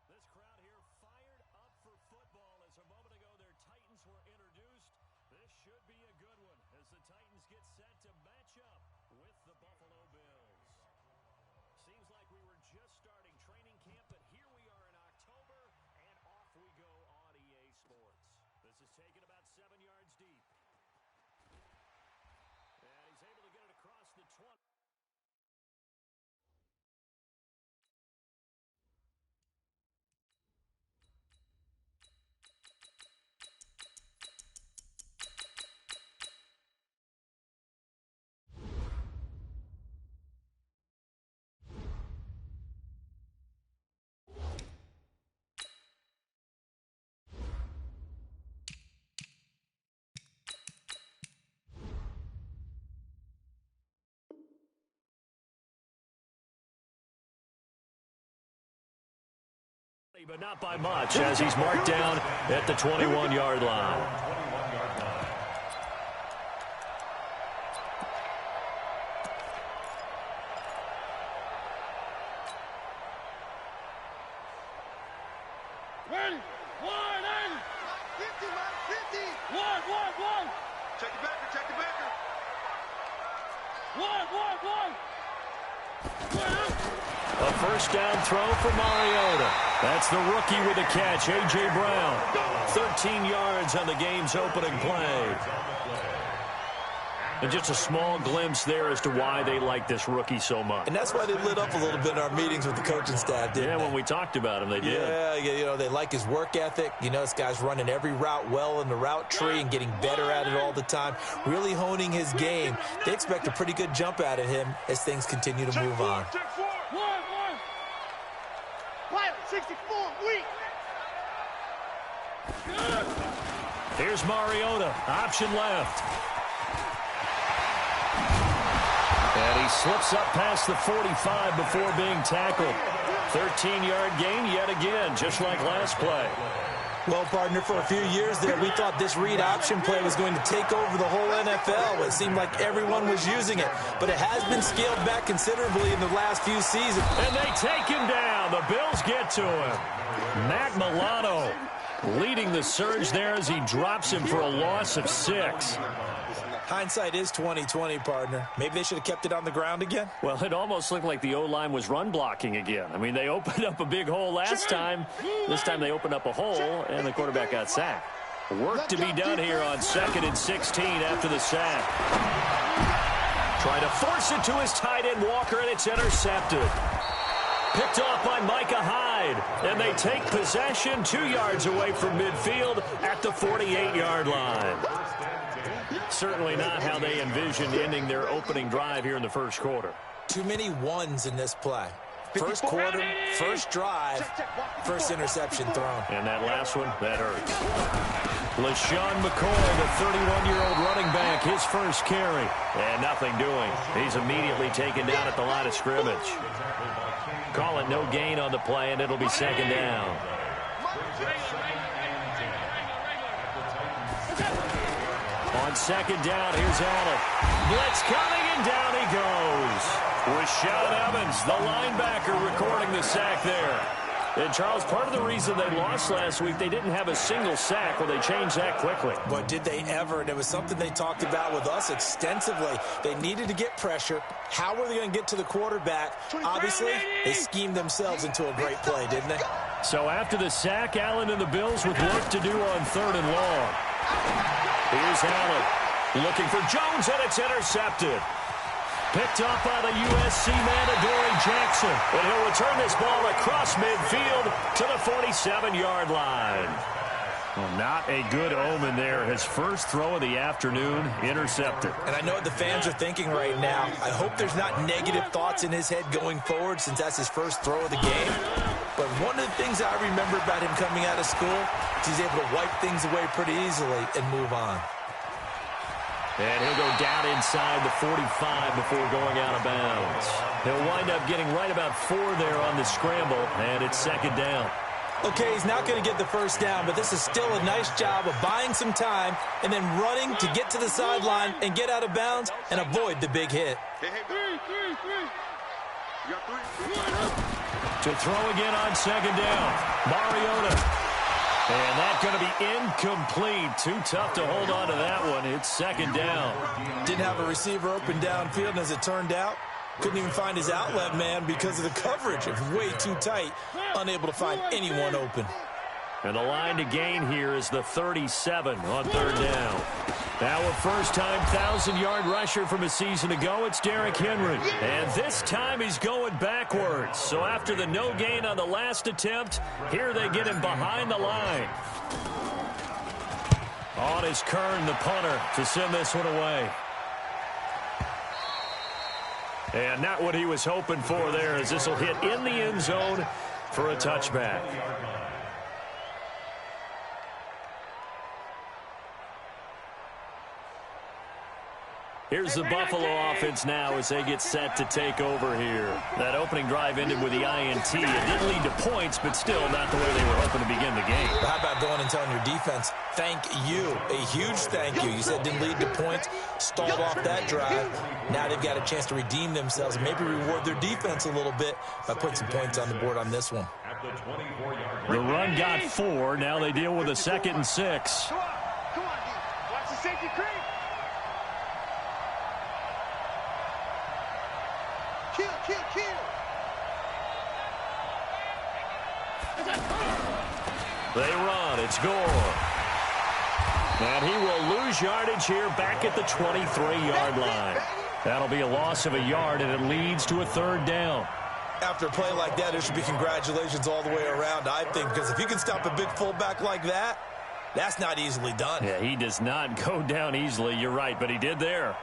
This crowd here fired up for football as a moment ago their Titans were introduced. This should be a good one as the Titans get set to match up with the Buffalo Bills. Seems like we were just starting training camp, but here we are in October, and off we go on EA Sports. This is taken about 7 yards deep. And he's able to get it across the 20. But not by much as he's marked down at the 21-yard line. Ready? 180. 50, man. 50. One. Check the backer. One. A first down throw for Mariota. That's the rookie with the catch, A.J. Brown. 13 yards on the game's opening play. And just a small glimpse there as to why they like this rookie so much. And that's why they lit up a little bit in our meetings with the coaching staff, didn't they? Yeah, when we talked about him, they did. Yeah, they like his work ethic. This guy's running every route well in the route tree and getting better at it all the time, really honing his game. They expect a pretty good jump out of him as things continue to move on. Check 4. One. Pilot 64, weak. Here's Mariota, option left. And he slips up past the 45 before being tackled. 13-yard gain yet again, just like last play. Well, partner, for a few years there, we thought this read option play was going to take over the whole NFL. It seemed like everyone was using it, but it has been scaled back considerably in the last few seasons. And they take him down. The Bills get to him. Matt Milano leading the surge there as he drops him for a loss of 6. Hindsight is 20/20, partner. Maybe they should have kept it on the ground again. Well, it almost looked like the O-line was run blocking again. I mean, they opened up a big hole last time. This time they opened up a hole, and the quarterback got sacked. Work to be done here on 2nd and 16 after the sack. Trying to force it to his tight end, Walker, and it's intercepted. Picked off by Micah Hyde, and they take possession 2 yards away from midfield at the 48-yard line. Certainly not how they envisioned ending their opening drive here in the first quarter. Too many ones in this play. First quarter, first drive, first interception thrown. And that last one, that hurts. LaShawn McCoy, the 31-year-old running back, his first carry. And nothing doing. He's immediately taken down at the line of scrimmage. Call it no gain on the play, and it'll be second down. On second down, here's Allen. Blitz coming, and down he goes. Rashaan Evans, the linebacker, recording the sack there. And, Charles, part of the reason they lost last week, they didn't have a single sack. Well, they changed that quickly. But did they ever? And it was something they talked about with us extensively. They needed to get pressure. How were they going to get to the quarterback? Obviously, they schemed themselves into a great play, didn't they? So after the sack, Allen and the Bills with work to do on 3rd and long. Here's Allen looking for Jones, and it's intercepted. Picked up by the USC man, Adoree Jackson. And he'll return this ball across midfield to the 47-yard line. Well, not a good omen there. His first throw of the afternoon, intercepted. And I know what the fans are thinking right now. I hope there's not negative thoughts in his head going forward since that's his first throw of the game. But one of the things I remember about him coming out of school is he's able to wipe things away pretty easily and move on. And he'll go down inside the 45 before going out of bounds. He'll wind up getting right about 4 there on the scramble, and it's second down. Okay, he's not going to get the first down, but this is still a nice job of buying some time and then running to get to the sideline and get out of bounds and avoid the big hit. Hey, 3. You got 3. To throw again on second down. Mariota. And that's going to be incomplete. Too tough to hold on to that one. It's second down. Didn't have a receiver open downfield, and as it turned out, couldn't even find his outlet man because of the coverage. It was way too tight, unable to find anyone open. And the line to gain here is the 37 on third down. Now a first-time 1,000-yard rusher from a season ago, it's Derrick Henry. And this time he's going backwards. So after the no gain on the last attempt, here they get him behind the line. On is Kern, the punter, to send this one away. And not what he was hoping for there, as this will hit in the end zone for a touchback. Here's the Buffalo offense now as they get set to take over here. That opening drive ended with the INT. It didn't lead to points, but still not the way they were hoping to begin the game. How about going and telling your defense, thank you, a huge thank you. You said didn't lead to points, stalled off that drive. Now they've got a chance to redeem themselves and maybe reward their defense a little bit by putting some points on the board on this one. The run got 4. Now they deal with a 2nd and 6. Come on, D. Watch the safety creep. Kill. They run. It's Gore. And he will lose yardage here back at the 23-yard line. That'll be a loss of a yard, and it leads to a third down. After a play like that, there should be congratulations all the way around, I think, because if you can stop a big fullback like that, that's not easily done. Yeah, he does not go down easily. You're right, but he did there.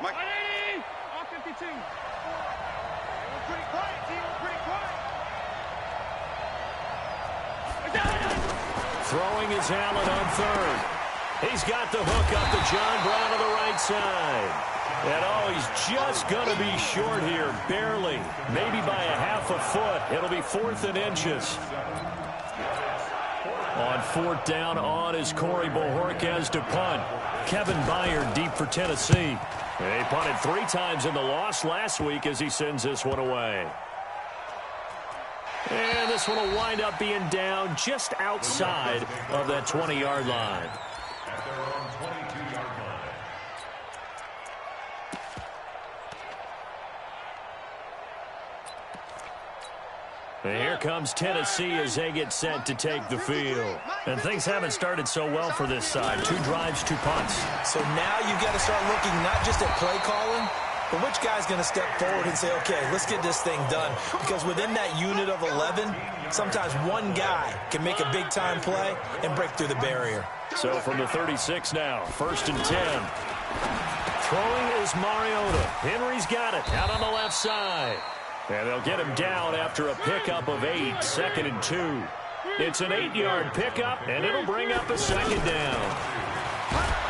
Mike. 180! All 52. We're pretty quiet, team. We're pretty quiet. Throwing is Allen on third. He's got the hook up to John Brown on the right side. And he's just going to be short here, barely. Maybe by a half a foot. It'll be 4th and inches. On 4th down, on is Corey Bojorquez to punt. Kevin Byard deep for Tennessee. He punted 3 times in the loss last week as he sends this one away. And this one will wind up being down just outside of that 20-yard line. And here comes Tennessee as they get set to take the field. And things haven't started so well for this side. 2 drives, 2 punts. So now you've got to start looking not just at play calling, but which guy's going to step forward and say, okay, let's get this thing done. Because within that unit of 11, sometimes one guy can make a big-time play and break through the barrier. So from the 36 now, 1st and 10. Throwing is Mariota. Henry's got it out on the left side. And they'll get him down after a pickup of 8, 2nd and 2. It's an 8-yard pickup, and it'll bring up a 2nd down.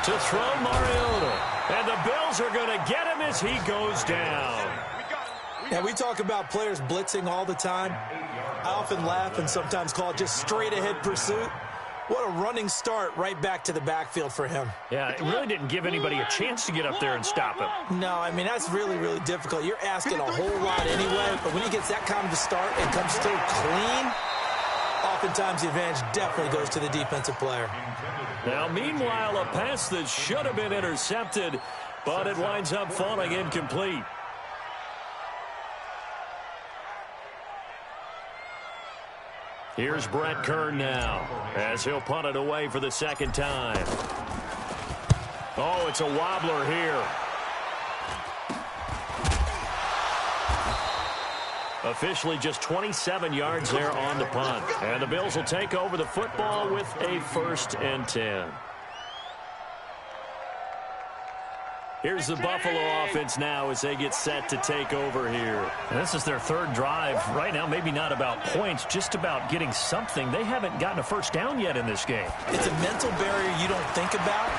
To throw Mariota. And the Bills are going to get him as he goes down. Now, we talk about players blitzing all the time. I often laugh and sometimes call it just straight-ahead pursuit. What a running start right back to the backfield for him. Yeah, it really didn't give anybody a chance to get up there and stop him. No, I mean, that's really, really difficult. You're asking a whole lot anyway, but when he gets that kind of a start and comes through clean, oftentimes the advantage definitely goes to the defensive player. Now, meanwhile, a pass that should have been intercepted, but it winds up falling incomplete. Here's Brett Kern now as he'll punt it away for the 2nd time. Oh, it's a wobbler here. Officially just 27 yards there on the punt. And the Bills will take over the football with a 1st and 10. Here's the Buffalo offense now as they get set to take over here. And this is their 3rd drive. Right now, maybe not about points, just about getting something. They haven't gotten a 1st down yet in this game. It's a mental barrier you don't think about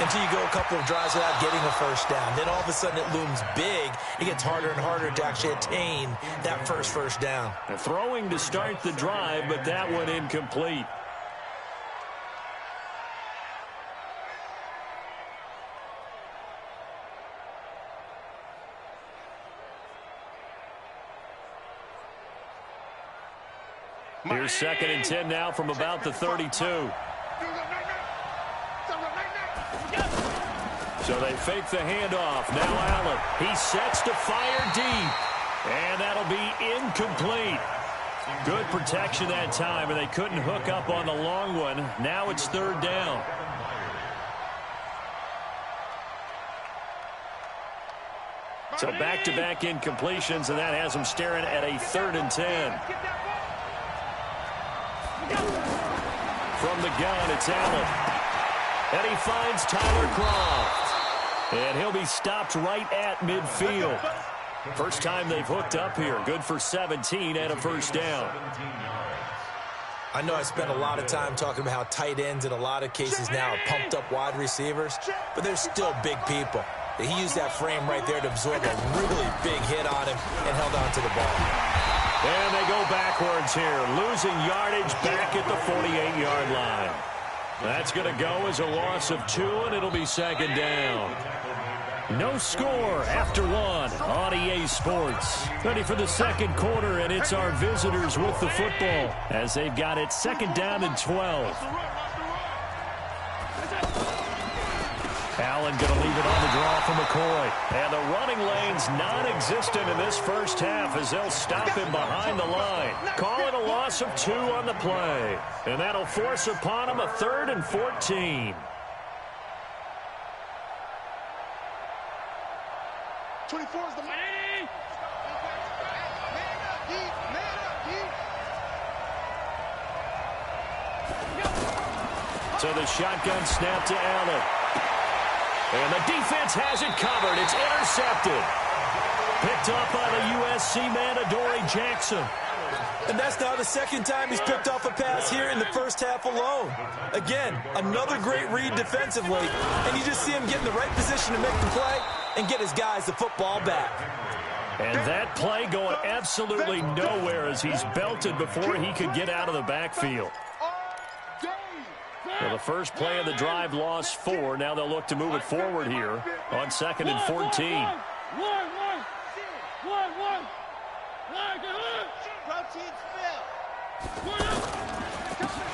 until you go a couple of drives without getting a 1st down. Then all of a sudden it looms big. It gets harder and harder to actually attain that first down. And throwing to start the drive, but that one incomplete. Here's 2nd and 10 now from about the 32. So they fake the handoff. Now Allen. He sets to fire deep. And that'll be incomplete. Good protection that time, and they couldn't hook up on the long one. Now it's 3rd down. So back-to-back incompletions, and that has them staring at a 3rd and 10. From the gun, it's Allen. And he finds Tyler Kroft. And he'll be stopped right at midfield. First time they've hooked up here. Good for 17 and a 1st down. I know I spent a lot of time talking about how tight ends in a lot of cases now are pumped up wide receivers, but they're still big people. He used that frame right there to absorb a really big hit on him and held on to the ball. And they go backwards here, losing yardage back at the 48-yard line. That's going to go as a loss of 2, and it'll be 2nd down. No score after 1 on EA Sports. Ready for the 2nd quarter, and it's our visitors with the football as they've got it 2nd down and 12. Allen going to leave it on the draw for McCoy. And the running lane's non-existent in this first half as they'll stop him behind the line. Call it a loss of 2 on the play. And that'll force upon him a 3rd and 14. 24 is the man. So the shotgun snap to Allen. And the defense has it covered. It's intercepted. Picked up by the USC man, Adoree Jackson. And that's now the 2nd time he's picked off a pass here in the first half alone. Again, another great read defensively. And you just see him get in the right position to make the play and get his guys the football back. And that play going absolutely nowhere as he's belted before he could get out of the backfield. Well, the first play of the drive lost 4. Now they'll look to move it forward here on 2nd and 14.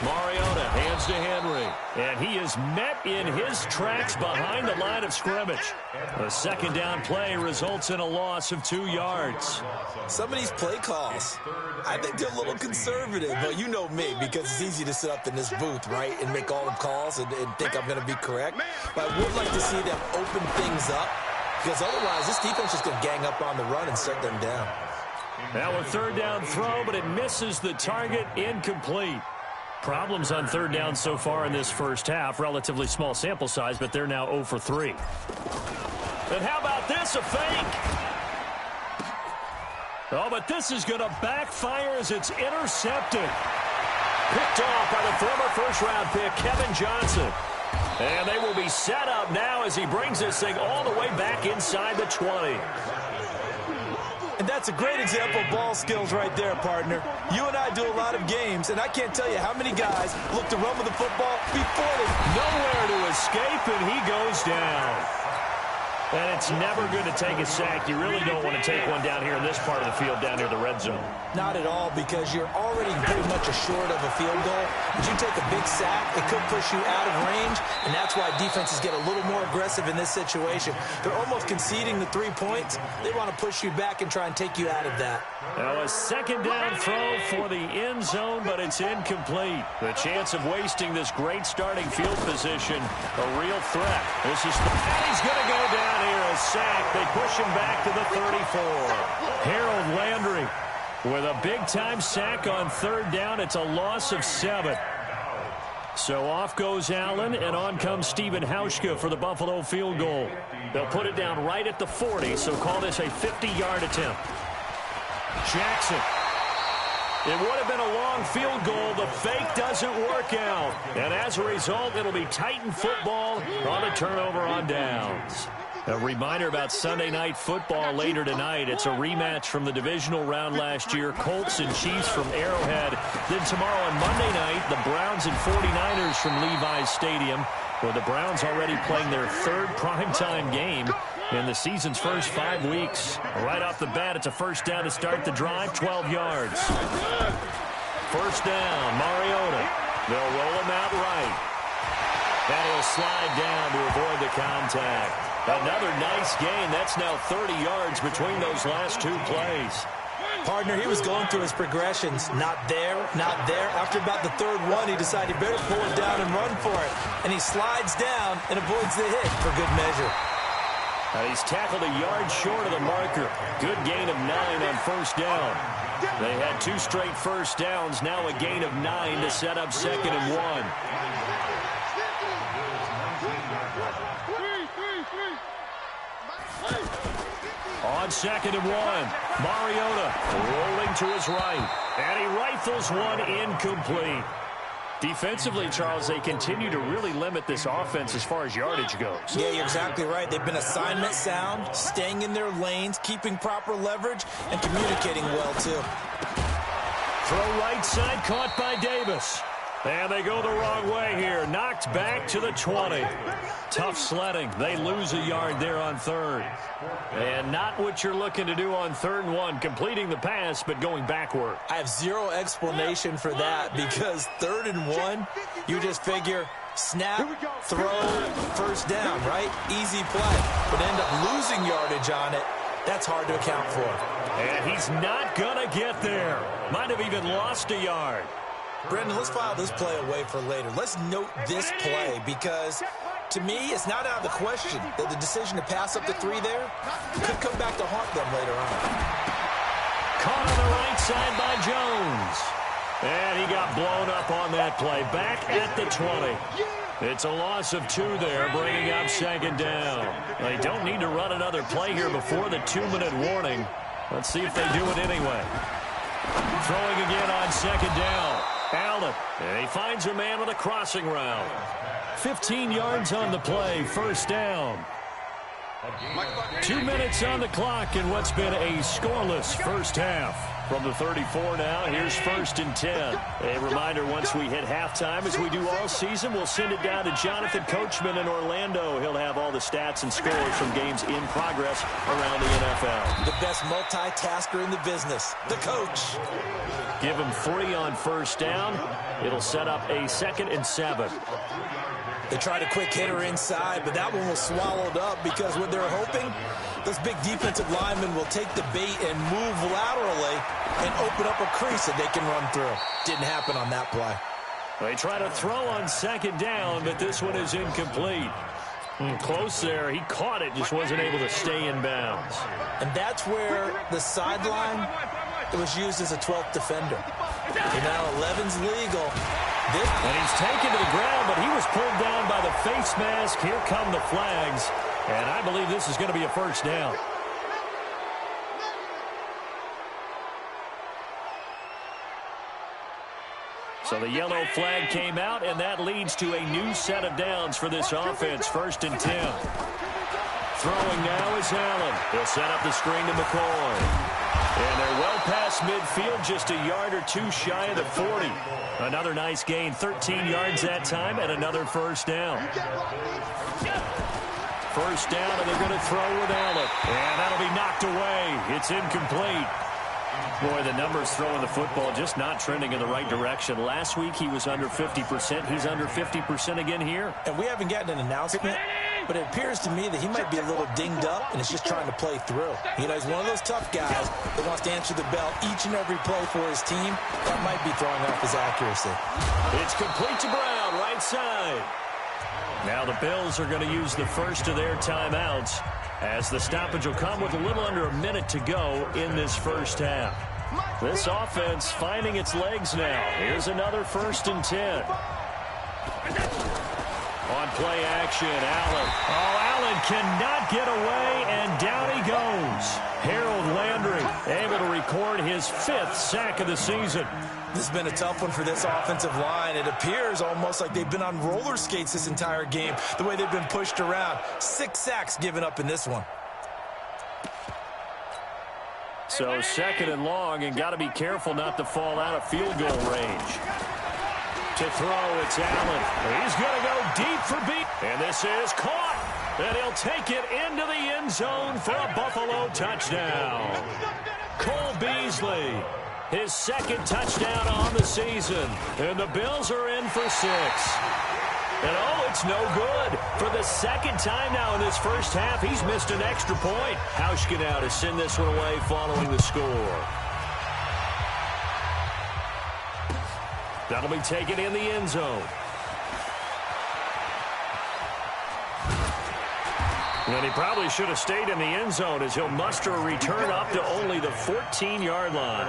Mariota hands to Henry. And he is met in his tracks behind the line of scrimmage. A 2nd down play results in a loss of 2 yards. Some of these play calls, I think they're a little conservative, but you know me, because it's easy to sit up in this booth, right, and make all the calls and think I'm going to be correct. But I would like to see them open things up, because otherwise this defense is going to gang up on the run and shut them down. Now a 3rd down throw, but it misses the target, incomplete. Problems on 3rd down so far in this first half. Relatively small sample size, but they're now 0 for 3. And how about this, a fake? Oh, but this is going to backfire as it's intercepted. Picked off by the former first-round pick, Kevin Johnson. And they will be set up now as he brings this thing all the way back inside the 20. And that's a great example of ball skills right there, partner. You and I do a lot of games, and I can't tell you how many guys look to run with the football before they... Nowhere to escape, and he goes down. And it's never good to take a sack. You really don't want to take one down here in this part of the field, down near the red zone. Not at all, because you're already pretty much assured of a field goal. If you take a big sack, it could push you out of range, and that's why defenses get a little more aggressive in this situation. They're almost conceding the 3 points. They want to push you back and try and take you out of that. Now a 2nd down throw for the end zone, but it's incomplete. The chance of wasting this great starting field position, a real threat. This is and he's going to go down here, a sack. They push him back to the 34. Harold Landry with a big-time sack on 3rd down. It's a loss of 7. So off goes Allen, and on comes Stephen Hauschka for the Buffalo field goal. They'll put it down right at the 40, so call this a 50-yard attempt. Jackson. It would have been a long field goal. The fake doesn't work out. And as a result, it'll be Titan football on a turnover on downs. A reminder about Sunday Night Football later tonight. It's a rematch from the divisional round last year. Colts and Chiefs from Arrowhead. Then tomorrow on Monday night, the Browns and 49ers from Levi's Stadium, where the Browns already playing their 3rd primetime game in the season's first 5 weeks. Right off the bat, it's a 1st down to start the drive, 12 yards. First down, Mariota. They'll roll him out right. And he'll slide down to avoid the contact. Another nice gain. That's now 30 yards between those last two plays. Partner, he was going through his progressions. Not there, not there. After about the third one, he decided he better pull it down and run for it. And he slides down and avoids the hit for good measure. He's tackled a yard short of the marker. Good gain of 9 on first down. They had 2 straight first downs. Now a gain of 9 to set up 2nd and 1. On 2nd and 1, Mariota rolling to his right. And he rifles one incomplete. Defensively, Charles, they continue to really limit this offense as far as yardage goes. Yeah, you're exactly right. They've been assignment sound, staying in their lanes, keeping proper leverage, and communicating well, too. Throw right side, caught by Davis. And they go the wrong way here. Knocked back to the 20. Tough sledding. They lose a yard there on 3rd. And not what you're looking to do on 3rd and 1. Completing the pass, but going backward. I have zero explanation for that because 3rd and 1, you just figure snap, throw, first down, right? Easy play. But end up losing yardage on it. That's hard to account for. And he's not going to get there. Might have even lost a yard. Brendan, let's file this play away for later. Let's note this play because, to me, it's not out of the question that the decision to pass up the 3 there could come back to haunt them later on. Caught on the right side by Jones. And he got blown up on that play. Back at the 20. It's a loss of 2 there, bringing up 2nd down. They don't need to run another play here before the 2-minute warning. Let's see if they do it anyway. Throwing again on 2nd down. Allen, and he finds a man with a crossing route. 15 yards on the play, first down. 2 minutes on the clock in what's been a scoreless first half. From the 34 now, here's 1st and 10. A reminder, once we hit halftime, as we do all season, we'll send it down to Jonathan Coachman in Orlando. He'll have all the stats and scores from games in progress around the NFL. The best multitasker in the business, the coach. Give him 3 on first down. It'll set up a 2nd and 7. They tried a quick hitter inside, but that one was swallowed up because what they're hoping, those big defensive linemen will take the bait and move laterally and open up a crease that they can run through. Didn't happen on that play. They try to throw on 2nd down, but this one is incomplete. Close there. He caught it, just wasn't able to stay in bounds. And that's where the sideline, it was used as a 12th defender. And now 11's legal. And he's taken to the ground, but he was pulled down by the face mask. Here come the flags. And I believe this is going to be a first down. So the yellow flag came out, and that leads to a new set of downs for this offense. 1st and 10. Throwing now is Allen. He'll set up the screen to McCoy. And they're well past midfield, just a yard or 2 shy of the 40. Another nice gain, 13 yards that time, and another first down. First down, and they're going to throw with Allen. And that'll be knocked away. It's incomplete. Boy, the numbers throwing the football just not trending in the right direction. Last week he was under 50%. He's under 50% again here. And we haven't gotten an announcement, but it appears to me that he might be a little dinged up and is just trying to play through. You know, he's one of those tough guys that wants to answer the bell each and every play for his team. That might be throwing off his accuracy. It's complete to Brown, right side. Now the Bills are going to use the first of their timeouts, as the stoppage will come with a little under a minute to go in this first half. This offense finding its legs now. Here's another 1st and 10. On play action, Allen. Oh, Allen cannot get away, and down he goes. Harold Landry able to record his 5th sack of the season. This has been a tough one for this offensive line. It appears almost like they've been on roller skates this entire game, the way they've been pushed around. 6 sacks given up in this one. So 2nd and long, and got to be careful not to fall out of field goal range. To throw, it's Allen. He's going to go deep for beat. And this is caught. And he'll take it into the end zone for a Buffalo touchdown. Cole Beasley his second touchdown on the season. And the Bills are in for 6. And, oh, it's no good. For the second time now in this first half, he's missed an extra point. Hauschka now to send this one away following the score. That'll be taken in the end zone. And he probably should have stayed in the end zone as he'll muster a return up to only the 14-yard line.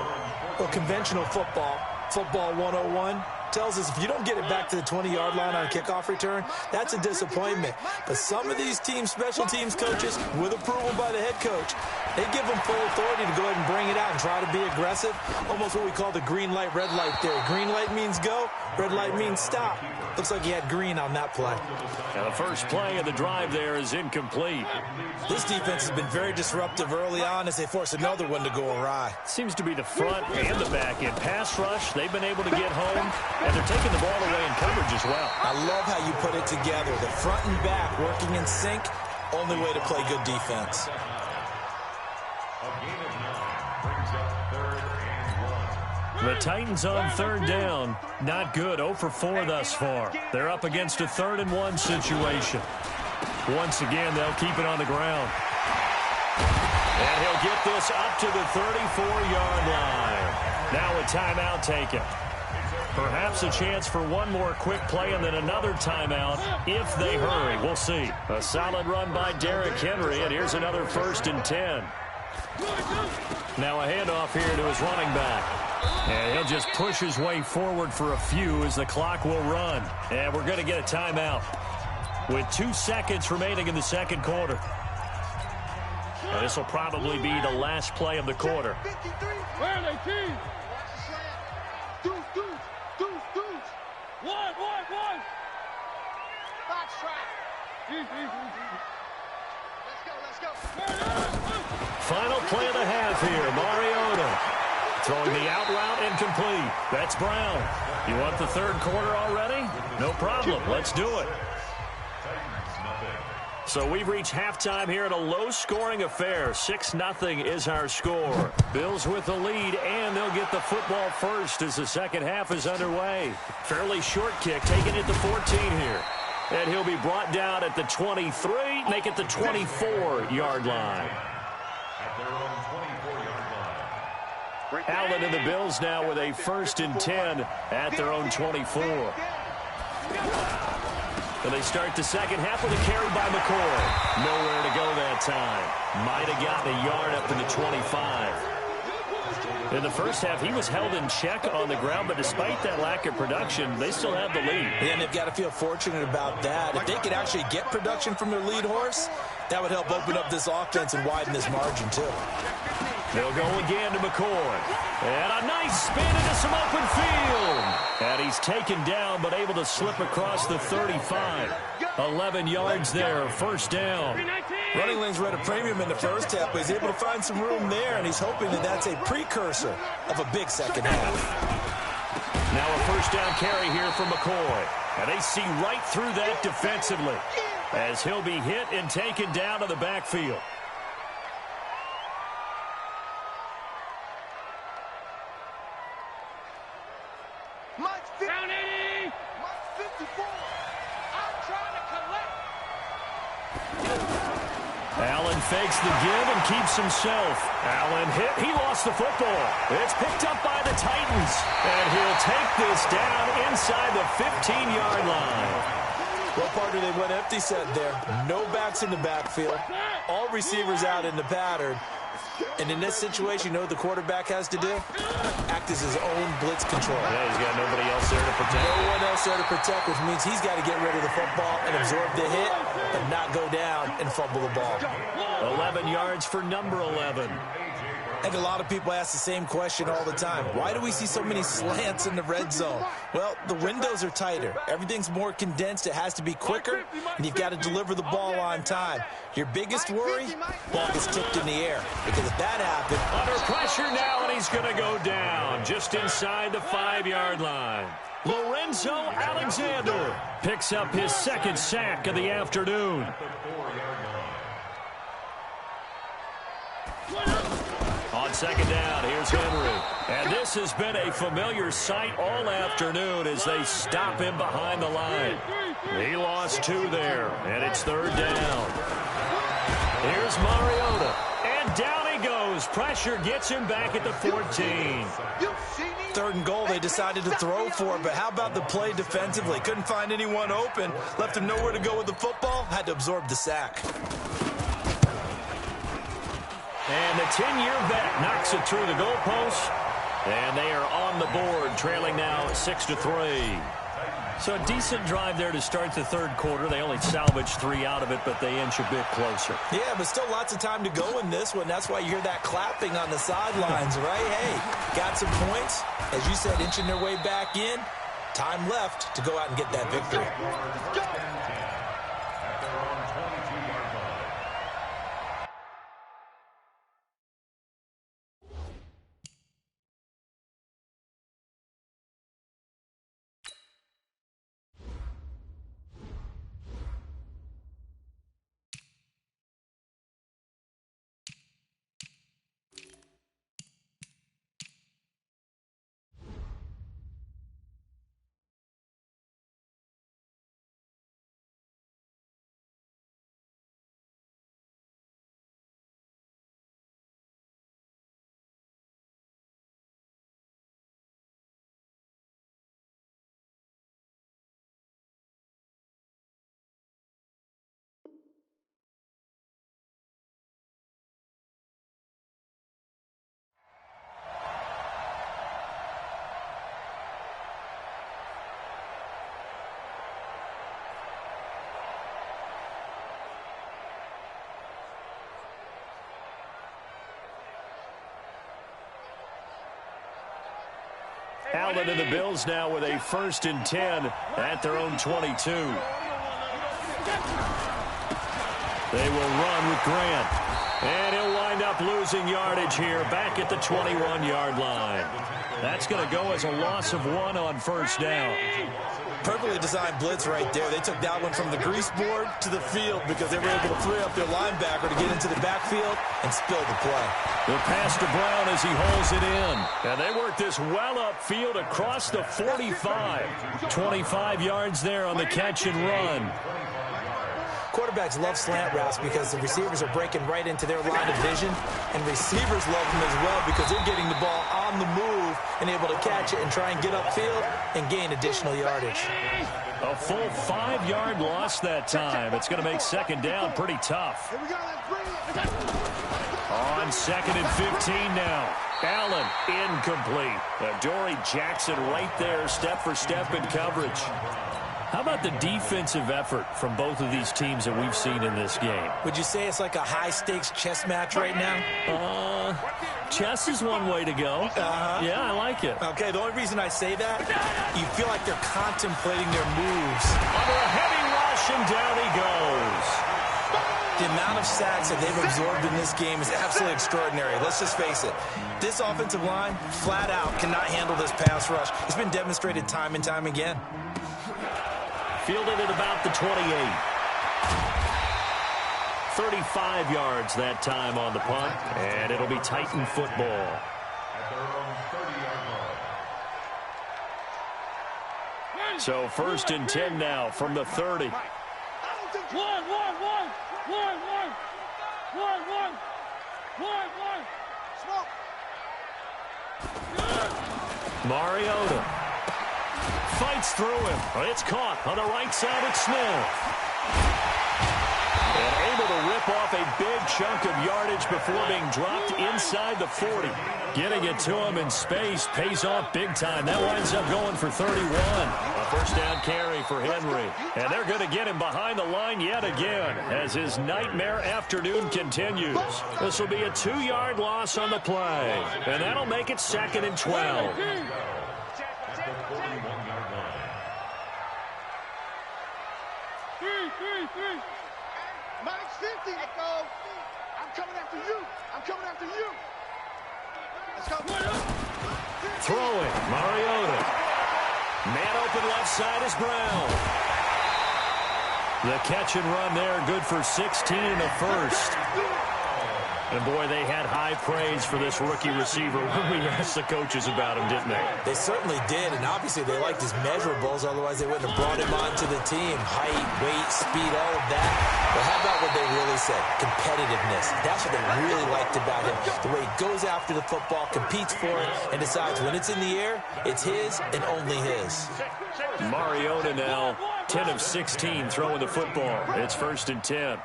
Well, conventional football 101, tells us if you don't get it back to the 20-yard line on a kickoff return, that's a disappointment. But some of these teams, special teams coaches, with approval by the head coach, they give them full authority to go ahead and bring it out and try to be aggressive. Almost what we call the green light, red light theory. Green light means go, red light means stop. Looks like he had green on that play. And the first play of the drive there is incomplete. This defense has been very disruptive early on as they force another one to go awry. Seems to be the front and the back end. Pass rush, they've been able to get home, and they're taking the ball away in coverage as well. I love how you put it together. The front and back working in sync, only way to play good defense. The Titans on third down. Not good. 0 for 4 thus far. They're up against a 3rd and 1 situation. Once again, they'll keep it on the ground. And he'll get this up to the 34-yard line. Now a timeout taken. Perhaps a chance for one more quick play and then another timeout if they hurry. We'll see. A solid run by Derrick Henry, and here's another 1st and 10. Now a handoff here to his running back. And he'll just push his way forward for a few as the clock will run. And we're going to get a timeout with 2 seconds remaining in the second quarter. And this will probably be the last play of the quarter. Where are they, team? Deuce. One. Box trap. Let's go. Final play of the half here. Mariota throwing the out route incomplete. That's Brown. You want the third quarter already? No problem. Let's do it. So we've reached halftime here at a low-scoring affair. 6-0 is our score. Bills with the lead, and they'll get the football first as the second half is underway. Fairly short kick, taking it to 14 here. And he'll be brought down at the 23, make it the 24-yard line. Allen and the Bills now with a 1st and 10 at their own 24. And they start the second half with a carry by McCoy. Nowhere to go that time. Might have gotten a yard up to the 25. In the first half, he was held in check on the ground, but despite that lack of production, they still have the lead. And they've got to feel fortunate about that. If they could actually get production from their lead horse, that would help open up this offense and widen this margin, too. They'll go again to McCoy. And a nice spin into some open field. And he's taken down, but able to slip across the 35. 11 yards there, 1st down. Running lanes were at a premium in the first half, but he's able to find some room there, and he's hoping that that's a precursor of a big second half. Now a 1st down carry here from McCoy. And they see right through that defensively as he'll be hit and taken down to the backfield. Down 80. Mike 54. I'm trying to collect. Allen fakes the give and keeps himself. Allen hit. He lost the football. It's picked up by the Titans. And he'll take this down inside the 15-yard line. Well, partner, they went empty set there. No backs in the backfield. All receivers out in the pattern. And in this situation, you know what the quarterback has to do? Act as his own blitz control. Yeah, he's got nobody else there to protect. No one else there to protect, which means he's got to get rid of the football and absorb the hit, but not go down and fumble the ball. 11 yards for number 11. I think a lot of people ask the same question all the time. Why do we see so many slants in the red zone? Well, the windows are tighter. Everything's more condensed. It has to be quicker, and you've got to deliver the ball on time. Your biggest worry, ball gets tipped in the air. Because if that happens... Under pressure now, and he's going to go down just inside the 5-yard line. Lorenzo Alexander picks up his 2nd sack of the afternoon. On on second down. Here's Henry. And this has been a familiar sight all afternoon as they stop him behind the line. He lost 2 there, and it's third down. Here's Mariota. And down he goes. Pressure gets him back at the 14. Third and goal, they decided to throw for it, but how about the play defensively? Couldn't find anyone open. Left him nowhere to go with the football. Had to absorb the sack. And the 10-year vet knocks it through the goalpost. And they are on the board, trailing now 6-3. So a decent drive there to start the third quarter. They only salvaged 3 out of it, but they inch a bit closer. Yeah, but still lots of time to go in this one. That's why you hear that clapping on the sidelines, right? Hey, got some points. As you said, inching their way back in. Time left to go out and get that victory. Allen and the Bills now with a 1st and 10 at their own 22. They will run with Grant. And he'll wind up losing yardage here back at the 21-yard line. That's going to go as a loss of 1 on first down. Perfectly designed blitz right there. They took that one from the grease board to the field because they were able to free up their linebacker to get into the backfield and spill the play. The pass to Brown as he holds it in. And they work this well upfield across the 45. 25 yards there on the catch and run. Quarterbacks love slant routes because the receivers are breaking right into their line of vision, and receivers love them as well because they're getting the ball on the move and able to catch it and try and get upfield and gain additional yardage. A full 5-yard loss that time. It's going to make second down pretty tough. On 2nd and 15 now. Allen incomplete. Dory Jackson right there, step for step in coverage. How about the defensive effort from both of these teams that we've seen in this game? Would you say it's like a high-stakes chess match right now? Chess is one way to go. Yeah, I like it. Okay, the only reason I say that, you feel like they're contemplating their moves. Under a heavy rush, and down he goes. The amount of sacks that they've absorbed in this game is absolutely extraordinary. Let's just face it. This offensive line, flat out, cannot handle this pass rush. It's been demonstrated time and time again. Fielded at about the 28. 35 yards that time on the punt, and it'll be Titan football. So 1st and 10 now from the 30. Mariota fights through him. It's caught on the right side of Smith. And able to rip off a big chunk of yardage before being dropped inside the 40. Getting it to him in space pays off big time. That winds up going for 31. A first down carry for Henry. And they're going to get him behind the line yet again as his nightmare afternoon continues. This will be a 2-yard loss on the play. And that'll make it 2nd and 12. Mike 50. Let go. I'm coming after you. I'm coming after you. Let's go. Throwing, Mariota. Man open left side is Brown. The catch and run there, good for 16 and a first. And, boy, they had high praise for this rookie receiver when we asked the coaches about him, didn't they? They certainly did, and obviously they liked his measurables. Otherwise, they wouldn't have brought him onto the team. Height, weight, speed, all of that. But how about what they really said? Competitiveness. That's what they really liked about him. The way he goes after the football, competes for it, and decides when it's in the air, it's his and only his. Mariota now 10 of 16 throwing the football. It's 1st and 10.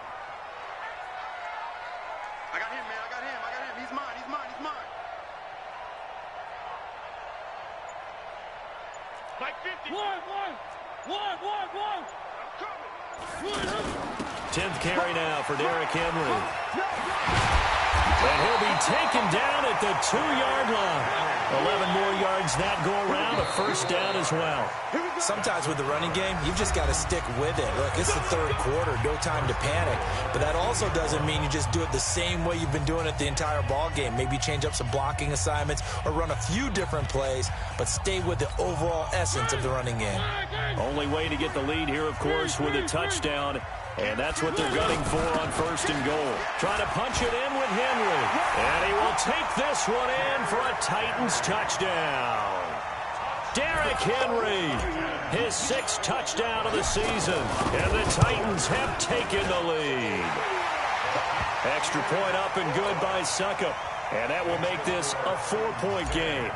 One. 10th carry now for Derrick Henry. And he'll be taken down at the 2-yard line. 11 more yards that go around, a 1st down as well. Sometimes with the running game, you've just got to stick with it. Look, it's the 3rd quarter, no time to panic. But that also doesn't mean you just do it the same way you've been doing it the entire ball game. Maybe change up some blocking assignments or run a few different plays, but stay with the overall essence of the running game. Only way to get the lead here, of course, with a touchdown. And that's what they're gunning for on 1st and goal. Trying to punch it in with Henry. And he will take this one in for a Titans touchdown. Derrick Henry, his 6th touchdown of the season. And the Titans have taken the lead. Extra point up and good by Succop. And that will make this a 4-point game.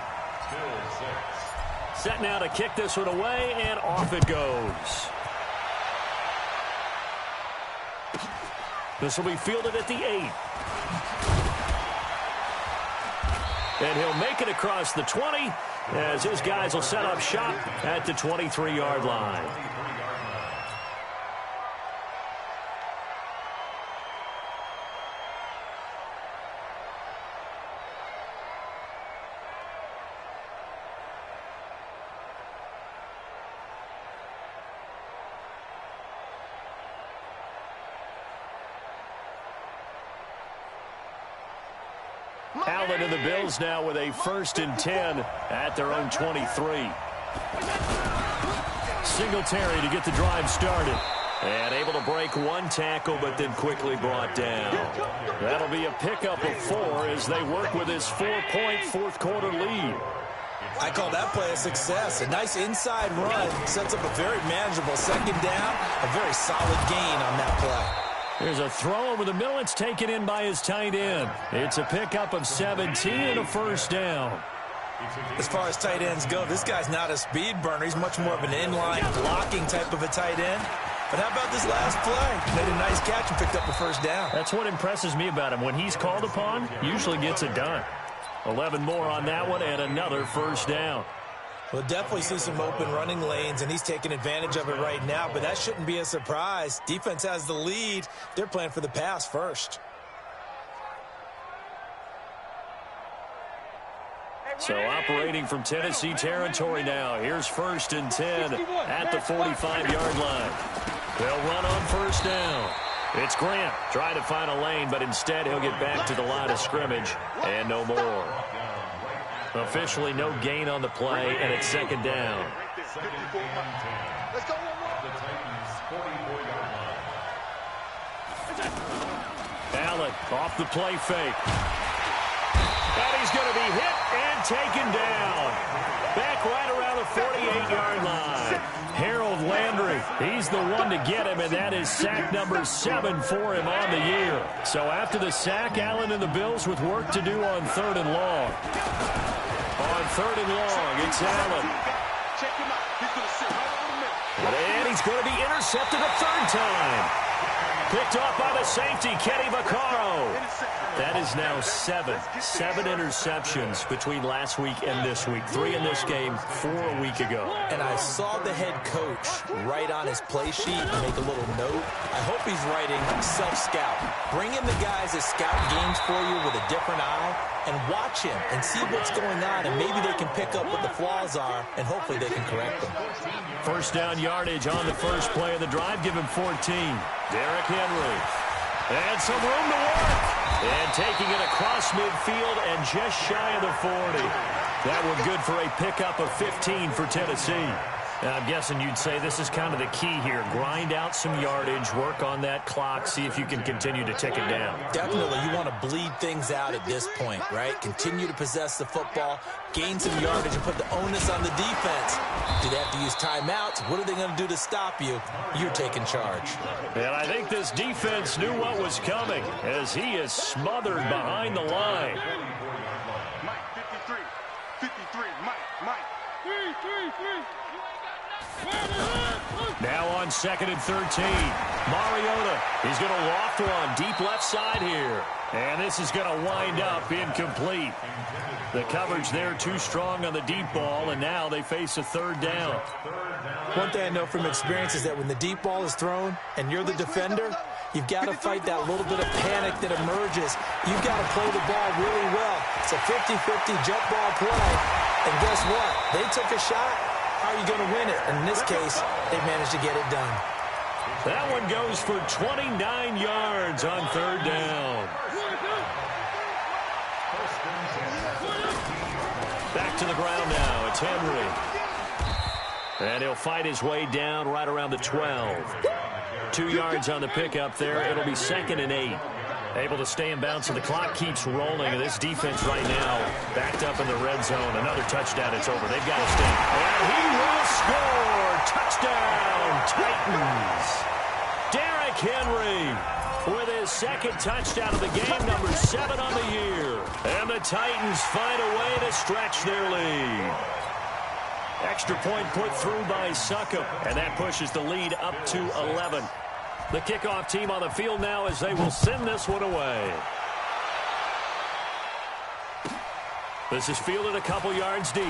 Set now to kick this one away, and off it goes. This will be fielded at the 8. And he'll make it across the 20 as his guys will set up shop at the 23-yard line. Allen and the Bills now with a 1st and 10 at their own 23. Singletary to get the drive started. And able to break one tackle, but then quickly brought down. That'll be a pickup of 4 as they work with this 4-point 4th quarter lead. I call that play a success. A nice inside run sets up a very manageable 2nd down. A very solid gain on that play. There's a throw over the middle. It's taken in by his tight end. It's a pickup of 17 and a 1st down. As far as tight ends go, this guy's not a speed burner. He's much more of an inline blocking type of a tight end. But how about this last play? Made a nice catch and picked up a 1st down. That's what impresses me about him. When he's called upon, usually gets it done. 11 more on that one and another 1st down. We'll definitely see some open running lanes, and he's taking advantage of it right now, but that shouldn't be a surprise. Defense has the lead. They're playing for the pass first. So operating from Tennessee territory now. Here's 1st and 10 at the 45-yard line. They'll run on 1st down. It's Grant trying to find a lane, but instead he'll get back to the line of scrimmage and no more. Officially no gain on the play, and it's 2nd down. Allen off the play fake. And he's going to be hit and taken down. Back right around the 48-yard line. Harold Landry, he's the one to get him, and that is sack number 7 for him on the year. So after the sack, Allen and the Bills with work to do on 3rd and long. On 3rd and long, it's Allen. And he's going to be intercepted a 3rd time. Picked off by the safety, Kenny Vaccaro. That is now 7 interceptions between last week and this week. 3 in this game, 4 a week ago. And I saw the head coach write on his play sheet and make a little note. I hope he's writing self-scout. Bring in the guys that scout games for you with a different eye and watch him and see what's going on, and maybe they can pick up what the flaws are, and hopefully they can correct them. 1st down yardage on the first play of the drive. Give him 14. Derrick Henry. And some room to work. And taking it across midfield and just shy of the 40. That one good for a pickup of 15 for Tennessee. I'm guessing you'd say this is kind of the key here. Grind out some yardage, work on that clock, see if you can continue to tick it down. Definitely. You want to bleed things out at this point, right? Continue to possess the football, gain some yardage, and put the onus on the defense. Do they have to use timeouts? What are they going to do to stop you? You're taking charge. And I think this defense knew what was coming as he is smothered behind the line. Mike, 53. 53. Mike. 3. Now on 2nd and 13. Mariota, he's going to loft one deep left side here. And this is going to wind up incomplete. The coverage there too strong on the deep ball, and now they face a 3rd down. One thing I know from experience is that when the deep ball is thrown and you're the defender, you've got to fight that little bit of panic that emerges. You've got to play the ball really well. It's a 50-50 jump ball play. And guess what? They took a shot. How are you going to win it? And in this case, they managed to get it done. That one goes for 29 yards on 3rd down. Back to the ground now. It's Henry. And he'll fight his way down right around the 12. 2 yards on the pickup there. It'll be 2nd and 8. Able to stay in bounds, so the clock keeps rolling. And this defense right now backed up in the red zone. Another touchdown, it's over. They've got to stay. And he will score. Touchdown, Titans. Derrick Henry with his 2nd touchdown of the game, number 7 on the year. And the Titans find a way to stretch their lead. Extra point put through by Succop, and that pushes the lead up to 11. The kickoff team on the field now as they will send this one away. This is fielded a couple yards deep.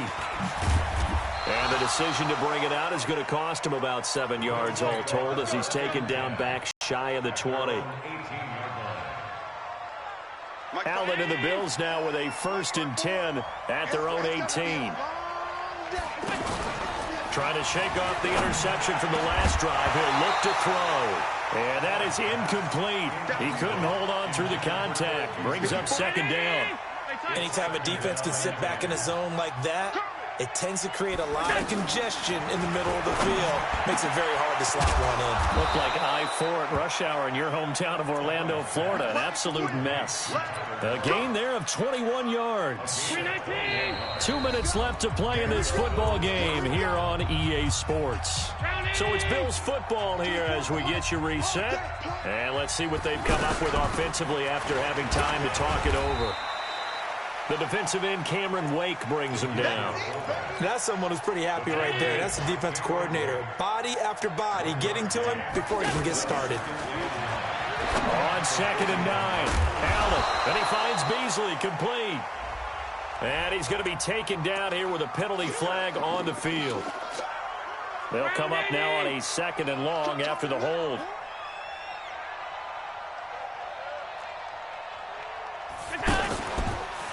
And the decision to bring it out is going to cost him about 7 yards all told as he's taken down back shy of the 20. Allen and the Bills now with a 1st and 10 at their own 18. Trying to shake off the interception from the last drive. He'll look to throw. And that is incomplete. He couldn't hold on through the contact. Brings up 2nd down. Anytime a defense can sit back in a zone like that, it tends to create a lot of congestion in the middle of the field. Makes it very hard to slot one in. Looked like I-4 at rush hour in your hometown of Orlando, Florida. An absolute mess. A gain there of 21 yards. 2 minutes left to play in this football game here on EA Sports. So it's Bills football here as we get you reset. And let's see what they've come up with offensively after having time to talk it over. The defensive end, Cameron Wake, brings him down. That's someone who's pretty happy right there. That's the defensive coordinator. Body after body, getting to him before he can get started. On 2nd and 9, Allen, and he finds Beasley complete. And he's going to be taken down here with a penalty flag on the field. They'll come up now on a 2nd and long after the hold.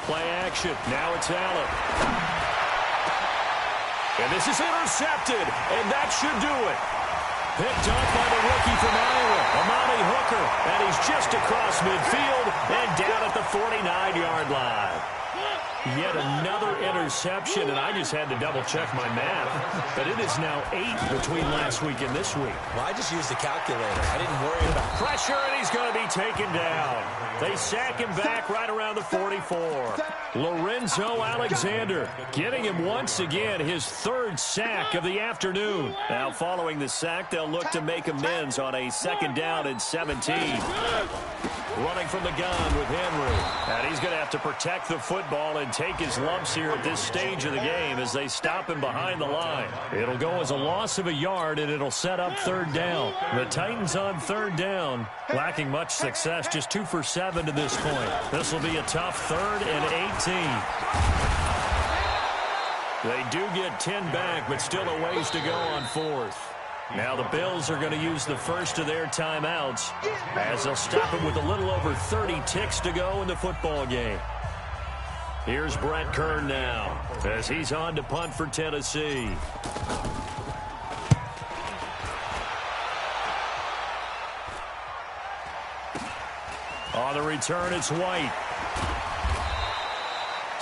Play action. Now it's Allen. And this is intercepted, and that should do it. Picked up by the rookie from Iowa, Amani Hooker, and he's just across midfield and down at the 49-yard line. Yet another interception, and I just had to double-check my math. But it is now 8 between last week and this week. Well, I just used the calculator. I didn't worry about pressure, and he's going to be taken down. They sack him back right around the 44. Lorenzo Alexander getting him once again his 3rd sack of the afternoon. Now following the sack, they'll look to make amends on a 2nd down and 17. Running from the gun with Henry. And he's going to have to protect the football and take his lumps here at this stage of the game as they stop him behind the line. It'll go as a loss of a yard, and it'll set up 3rd down. The Titans on 3rd down, lacking much success, just 2 for 7 to this point. This will be a tough 3rd and 18. They do get 10 back, but still a ways to go on 4th. Now the Bills are going to use the first of their timeouts as they'll stop it with a little over 30 ticks to go in the football game. Here's Brett Kern now as he's on to punt for Tennessee. On the return, it's White.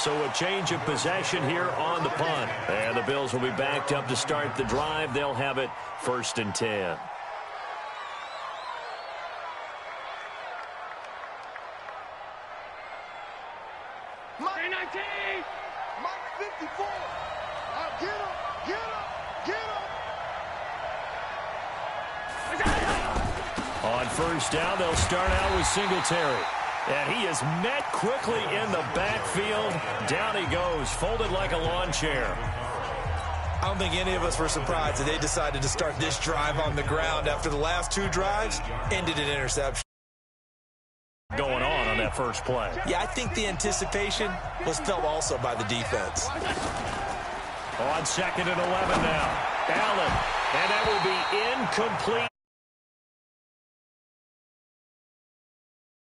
So a change of possession here on the punt. And the Bills will be backed up to start the drive. They'll have it 1st and 10. Mike 19. Mike 54. Get him. Get him. Get him. On 1st down, they'll start out with Singletary. And he is met quickly in the backfield. Down he goes, folded like a lawn chair. I don't think any of us were surprised that they decided to start this drive on the ground after the last 2 drives ended in interception. Going on that first play. Yeah, I think the anticipation was felt also by the defense. On 2nd and 11 now. Allen, and that will be incomplete.